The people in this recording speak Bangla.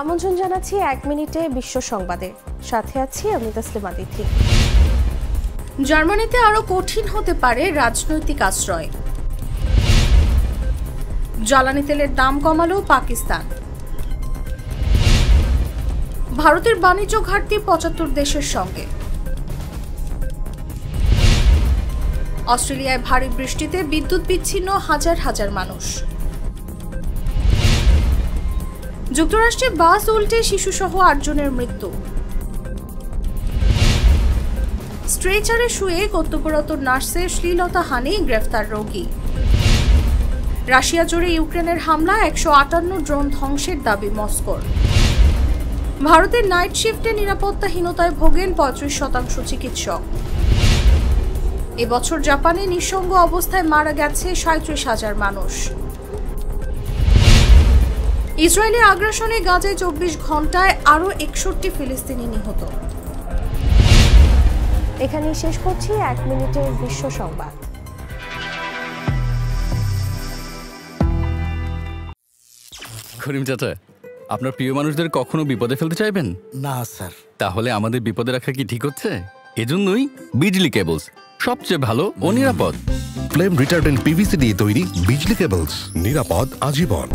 আমন্ত্রণ জানাচ্ছি ১ মিনিটে বিশ্ব সংবাদে, সাথে আছি আমি তাসলিমা তিথি। জার্মানিতে আরো কঠিন হতে পারে রাজনৈতিক আশ্রয়। জ্বালানি তেলের দাম কমালো পাকিস্তান। ভারতের বাণিজ্য ঘাটতি ৭৫ দেশের সঙ্গে। অস্ট্রেলিয়ায় ভারী বৃষ্টিতে বিদ্যুৎ বিচ্ছিন্ন হাজার হাজার মানুষ। যুক্তরাষ্ট্রে বাস উল্টে শিশুসহ ৮ জনের মৃত্যু। স্ট্রেচারে শুয়ে কর্তব্যরত নার্সের শ্লীলতাহানি, গ্রেফতার রোগী। রাশিয়া জুড়ে ইউক্রেনের হামলা, ১৫৮ ড্রোন ধ্বংসের দাবি মস্কোর। ভারতের নাইট শিফটে নিরাপত্তাহীনতায় ভোগেন ৩৫% চিকিৎসক। এবছর জাপানে নিঃসঙ্গ অবস্থায় মারা গেছে ৩৭,০০০ মানুষ। ইসরায়েলি আগ্রাসনে গাজায় ২৪ ঘন্টায় আরও ৬১ ফিলিস্তিনি নিহত। এখানেই শেষ করছি ১ মিনিটের বিশ্ব সংবাদ। করিম চাচা, আপনার প্রিয় মানুষদের কখনো বিপদে ফেলতে চাইবেন না স্যার। তাহলে আমাদের বিপদে রাখা কি ঠিক হচ্ছে? এজন্যই বিজলি কেবলস সবচেয়ে ভালো ও নিরাপদ। ফ্লেম রিটার্ডেন্ট পিভিসি দিয়ে তৈরি বিজলি কেবলস, নিরাপদ আজীবন।